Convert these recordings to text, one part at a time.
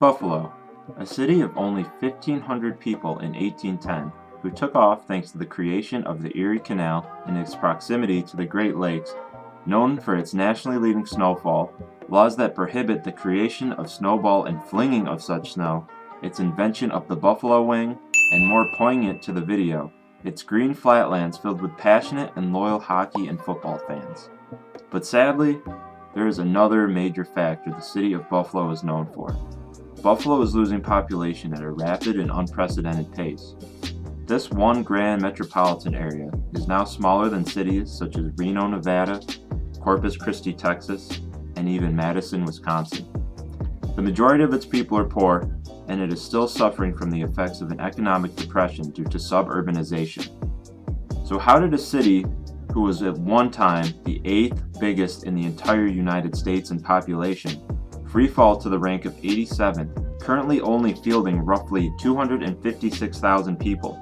Buffalo, a city of only 1,500 people in 1810, who took off thanks to the creation of the Erie Canal and its proximity to the Great Lakes, known for its nationally leading snowfall, laws that prohibit the creation of snowball and flinging of such snow, its invention of the buffalo wing, and more poignant to the video, its green flatlands filled with passionate and loyal hockey and football fans. But sadly, there is another major factor the city of Buffalo is known for. Buffalo is losing population at a rapid and unprecedented pace. This one grand metropolitan area is now smaller than cities such as Reno, Nevada, Corpus Christi, Texas, and even Madison, Wisconsin. The majority of its people are poor, and it is still suffering from the effects of an economic depression due to suburbanization. So how did a city who was at one time the 8th biggest in the entire United States in population free fall to the rank of 87th, currently only fielding roughly 256,000 people?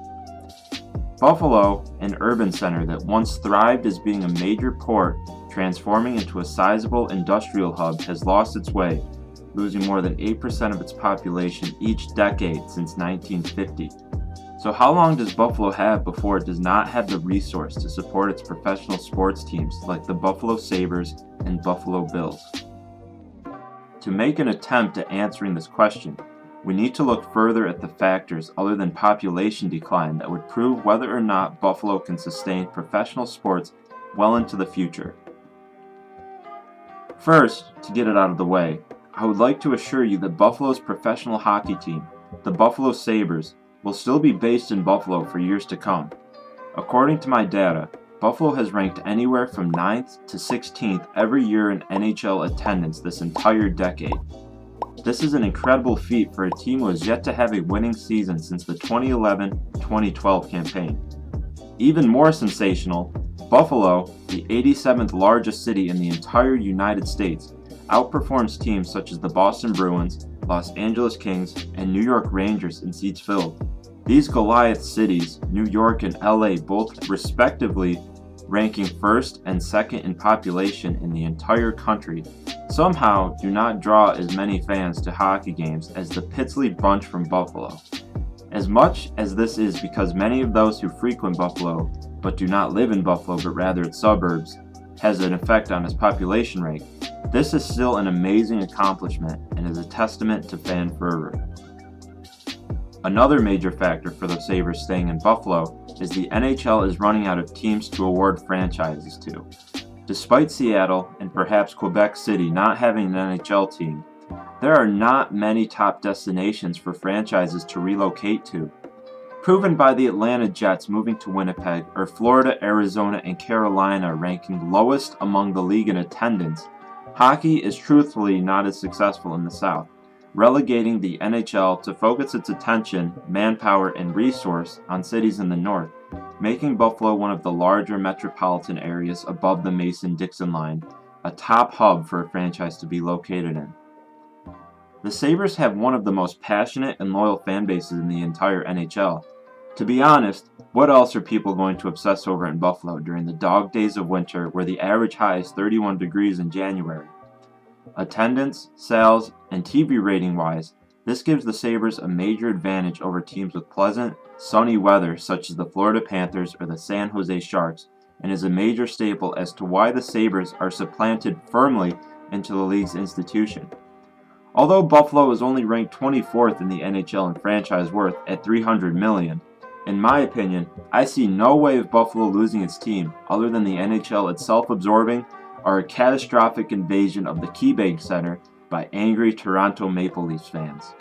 Buffalo, an urban center that once thrived as being a major port, transforming into a sizable industrial hub, has lost its way, losing more than 8% of its population each decade since 1950. So how long does Buffalo have before it does not have the resource to support its professional sports teams like the Buffalo Sabres and Buffalo Bills? To make an attempt at answering this question, we need to look further at the factors other than population decline that would prove whether or not Buffalo can sustain professional sports well into the future. First, to get it out of the way, I would like to assure you that Buffalo's professional hockey team, the Buffalo Sabres, will still be based in Buffalo for years to come. According to my data, Buffalo has ranked anywhere from 9th to 16th every year in NHL attendance this entire decade. This is an incredible feat for a team who has yet to have a winning season since the 2011-2012 campaign. Even more sensational, Buffalo, the 87th largest city in the entire United States, outperforms teams such as the Boston Bruins, Los Angeles Kings, and New York Rangers in seats filled. These Goliath cities, New York and LA, both respectively ranking first and second in population in the entire country, somehow do not draw as many fans to hockey games as the Pittsburgh bunch from Buffalo. As much as this is because many of those who frequent Buffalo, but do not live in Buffalo but rather its suburbs, has an effect on its population rate, this is still an amazing accomplishment and is a testament to fan fervor. Another major factor for the Sabres staying in Buffalo is the NHL is running out of teams to award franchises to. Despite Seattle and perhaps Quebec City not having an NHL team, there are not many top destinations for franchises to relocate to. Proven by the Atlanta Jets moving to Winnipeg, or Florida, Arizona, and Carolina ranking lowest among the league in attendance, hockey is truthfully not as successful in the South, relegating the NHL to focus its attention, manpower, and resource on cities in the North, making Buffalo one of the larger metropolitan areas above the Mason-Dixon line, a top hub for a franchise to be located in. The Sabres have one of the most passionate and loyal fan bases in the entire NHL. To be honest, what else are people going to obsess over in Buffalo during the dog days of winter where the average high is 31 degrees in January? Attendance, sales, and TV rating wise, this gives the Sabres a major advantage over teams with pleasant, sunny weather such as the Florida Panthers or the San Jose Sharks, and is a major staple as to why the Sabres are supplanted firmly into the league's institution. Although Buffalo is only ranked 24th in the NHL in franchise worth at $300 million, in my opinion, I see no way of Buffalo losing its team other than the NHL itself absorbing or a catastrophic invasion of the KeyBank Center by angry Toronto Maple Leafs fans.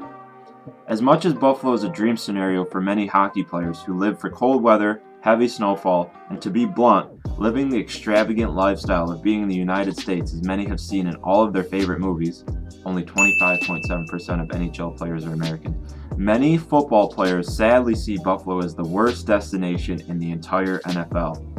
As much as Buffalo is a dream scenario for many hockey players who live for cold weather, heavy snowfall, and to be blunt, living the extravagant lifestyle of being in the United States as many have seen in all of their favorite movies, only 25.7% of NHL players are American, many football players sadly see Buffalo as the worst destination in the entire NFL.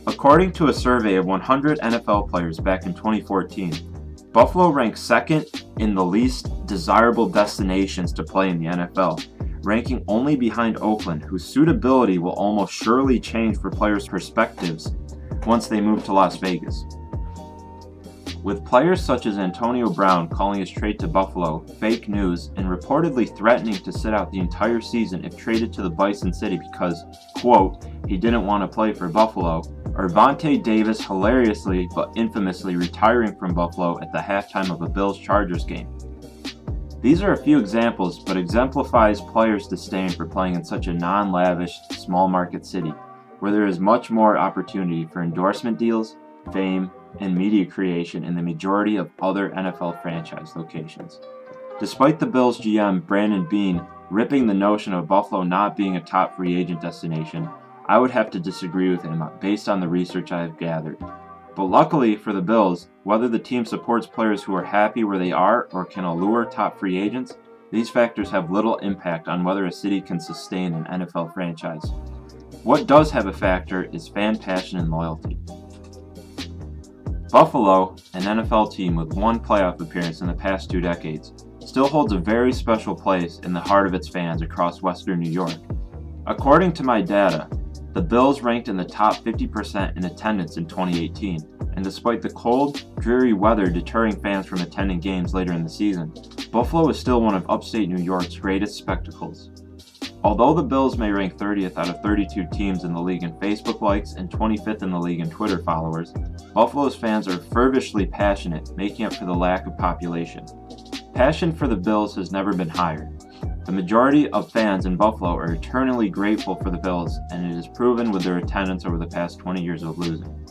According to a survey of 100 NFL players back in 2014, Buffalo ranks second in the least desirable destinations to play in the NFL, ranking only behind Oakland, whose suitability will almost surely change for players' perspectives once they move to Las Vegas. With players such as Antonio Brown calling his trade to Buffalo fake news and reportedly threatening to sit out the entire season if traded to the Bison City because, quote, he didn't want to play for Buffalo, or Vontae Davis hilariously but infamously retiring from Buffalo at the halftime of a Bills-Chargers game. These are a few examples, but exemplifies players' disdain for playing in such a non-lavish, small-market city, where there is much more opportunity for endorsement deals, fame, and media creation in the majority of other NFL franchise locations. Despite the Bills GM Brandon Beane ripping the notion of Buffalo not being a top free agent destination, I would have to disagree with him based on the research I have gathered. But luckily for the Bills, whether the team supports players who are happy where they are or can allure top free agents, these factors have little impact on whether a city can sustain an NFL franchise. What does have a factor is fan passion and loyalty. Buffalo, an NFL team with one playoff appearance in the past 2 decades, still holds a very special place in the heart of its fans across Western New York. According to my data, the Bills ranked in the top 50% in attendance in 2018, and despite the cold, dreary weather deterring fans from attending games later in the season, Buffalo is still one of upstate New York's greatest spectacles. Although the Bills may rank 30th out of 32 teams in the league in Facebook likes and 25th in the league in Twitter followers, Buffalo's fans are fervently passionate, making up for the lack of population. Passion for the Bills has never been higher. The majority of fans in Buffalo are eternally grateful for the Bills, and it is proven with their attendance over the past 20 years of losing.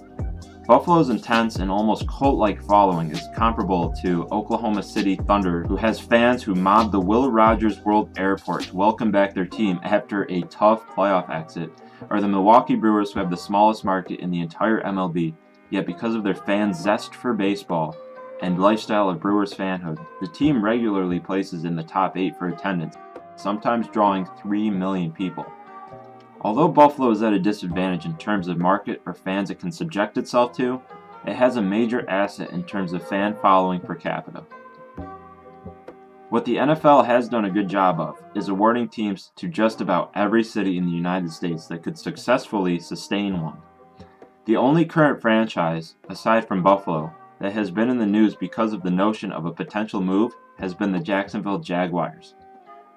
Buffalo's intense and almost cult-like following is comparable to Oklahoma City Thunder, who has fans who mob the Will Rogers World Airport to welcome back their team after a tough playoff exit, or the Milwaukee Brewers, who have the smallest market in the entire MLB, yet because of their fans' zest for baseball and lifestyle of Brewers fanhood, the team regularly places in the top 8 for attendance, sometimes drawing 3 million people. Although Buffalo is at a disadvantage in terms of market or fans it can subject itself to, it has a major asset in terms of fan following per capita. What the NFL has done a good job of is awarding teams to just about every city in the United States that could successfully sustain one. The only current franchise, aside from Buffalo, that has been in the news because of the notion of a potential move has been the Jacksonville Jaguars.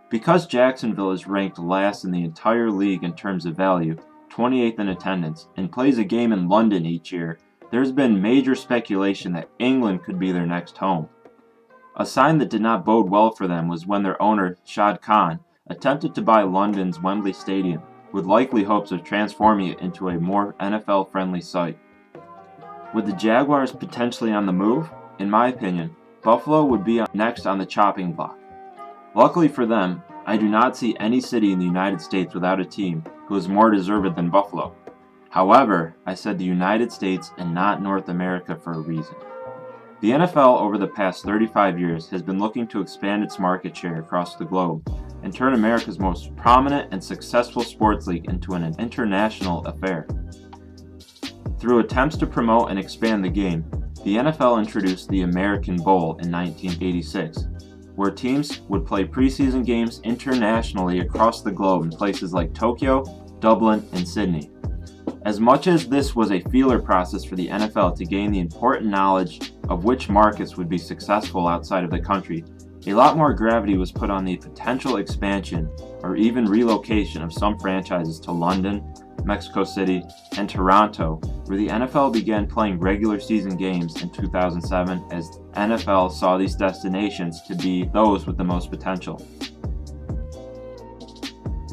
Because Jacksonville is ranked last in the entire league in terms of value, 28th in attendance, and plays a game in London each year, there's been major speculation that England could be their next home. A sign that did not bode well for them was when their owner, Shad Khan, attempted to buy London's Wembley Stadium, with likely hopes of transforming it into a more NFL-friendly site. With the Jaguars potentially on the move, in my opinion, Buffalo would be next on the chopping block. Luckily for them, I do not see any city in the United States without a team who is more deserved than Buffalo. However, I said the United States and not North America for a reason. The NFL over the past 35 years has been looking to expand its market share across the globe and turn America's most prominent and successful sports league into an international affair. Through attempts to promote and expand the game, the NFL introduced the American Bowl in 1986, where teams would play preseason games internationally across the globe in places like Tokyo, Dublin, and Sydney. As much as this was a feeler process for the NFL to gain the important knowledge of which markets would be successful outside of the country, a lot more gravity was put on the potential expansion or even relocation of some franchises to London, Mexico City, and Toronto, where the NFL began playing regular season games in 2007 as NFL saw these destinations to be those with the most potential.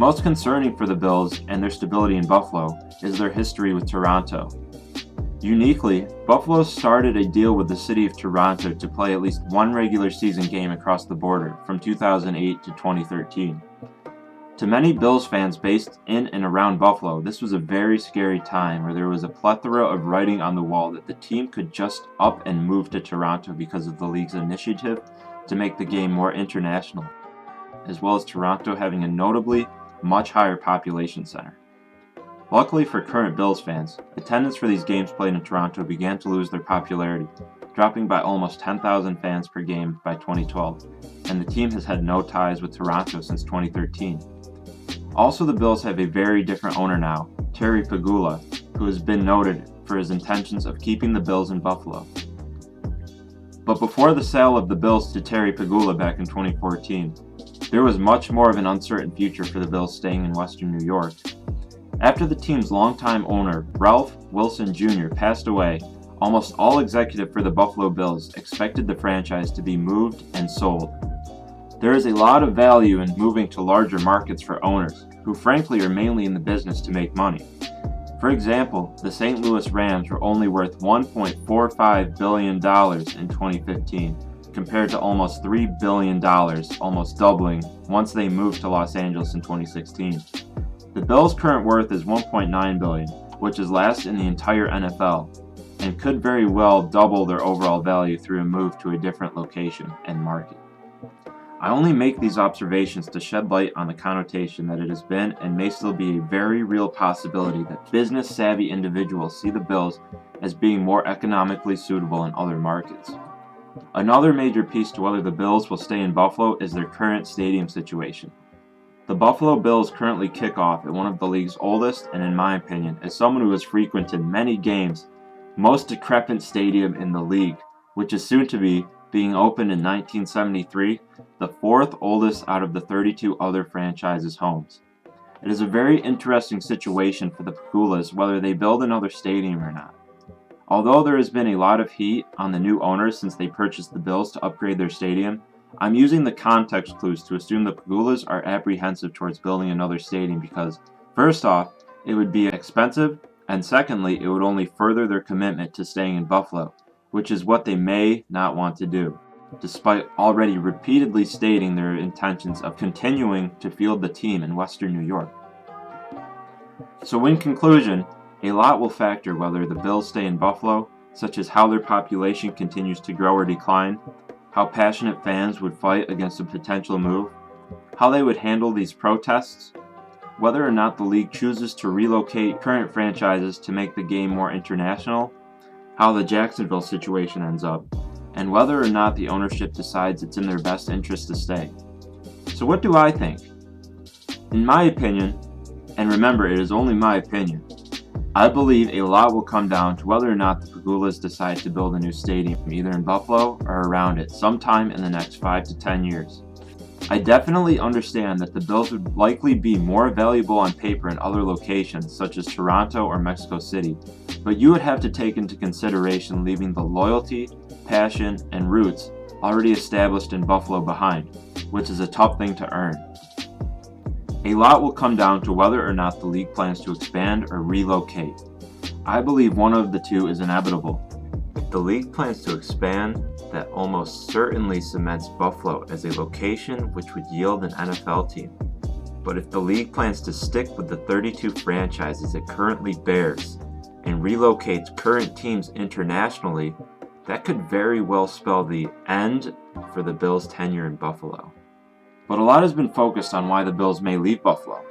Most concerning for the Bills and their stability in Buffalo is their history with Toronto. Uniquely, Buffalo started a deal with the city of Toronto to play at least one regular season game across the border from 2008 to 2013. To many Bills fans based in and around Buffalo, this was a very scary time where there was a plethora of writing on the wall that the team could just up and move to Toronto because of the league's initiative to make the game more international, as well as Toronto having a notably much higher population center. Luckily for current Bills fans, attendance for these games played in Toronto began to lose their popularity, dropping by almost 10,000 fans per game by 2012, and the team has had no ties with Toronto since 2013. Also, the Bills have a very different owner now, Terry Pegula, who has been noted for his intentions of keeping the Bills in Buffalo. But before the sale of the Bills to Terry Pegula back in 2014, there was much more of an uncertain future for the Bills staying in Western New York. After the team's longtime owner, Ralph Wilson Jr., passed away, almost all executives for the Buffalo Bills expected the franchise to be moved and sold. There is a lot of value in moving to larger markets for owners, who frankly are mainly in the business to make money. For example, the St. Louis Rams were only worth $1.45 billion in 2015, compared to almost $3 billion, almost doubling, once they moved to Los Angeles in 2016. The Bills' current worth is $1.9 billion, which is last in the entire NFL, and could very well double their overall value through a move to a different location and market. I only make these observations to shed light on the connotation that it has been and may still be a very real possibility that business-savvy individuals see the Bills as being more economically suitable in other markets. Another major piece to whether the Bills will stay in Buffalo is their current stadium situation. The Buffalo Bills currently kick off at one of the league's oldest, and in my opinion, as someone who has frequented many games, most decrepit stadium in the league, which is soon to be, being opened in 1973, the fourth oldest out of the 32 other franchises' homes. It is a very interesting situation for the Pegulas whether they build another stadium or not. Although there has been a lot of heat on the new owners since they purchased the Bills to upgrade their stadium, I'm using the context clues to assume the Pegulas are apprehensive towards building another stadium because, first off, it would be expensive, and secondly, it would only further their commitment to staying in Buffalo, which is what they may not want to do, despite already repeatedly stating their intentions of continuing to field the team in Western New York. So in conclusion, a lot will factor whether the Bills stay in Buffalo, such as how their population continues to grow or decline, how passionate fans would fight against a potential move, how they would handle these protests, whether or not the league chooses to relocate current franchises to make the game more international, how the Jacksonville situation ends up, and whether or not the ownership decides it's in their best interest to stay. So what do I think? In my opinion, and remember it is only my opinion, I believe a lot will come down to whether or not the Pegulas decide to build a new stadium either in Buffalo or around it sometime in the next 5 to 10 years. I definitely understand that the Bills would likely be more valuable on paper in other locations such as Toronto or Mexico City, but you would have to take into consideration leaving the loyalty, passion, and roots already established in Buffalo behind, which is a tough thing to earn. A lot will come down to whether or not the league plans to expand or relocate. I believe one of the two is inevitable. If the league plans to expand, that almost certainly cements Buffalo as a location which would yield an NFL team. But if the league plans to stick with the 32 franchises it currently bears and relocates current teams internationally, that could very well spell the end for the Bills' tenure in Buffalo. But a lot has been focused on why the Bills may leave Buffalo,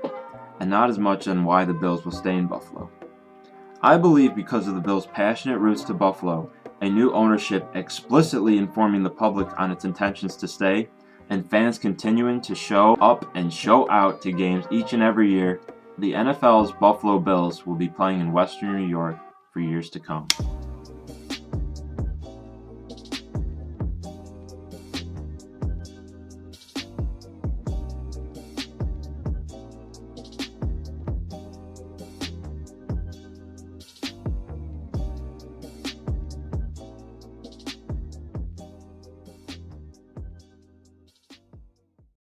and not as much on why the Bills will stay in Buffalo. I believe because of the Bills' passionate roots to Buffalo, a new ownership explicitly informing the public on its intentions to stay, and fans continuing to show up and show out to games each and every year, the NFL's Buffalo Bills will be playing in Western New York for years to come.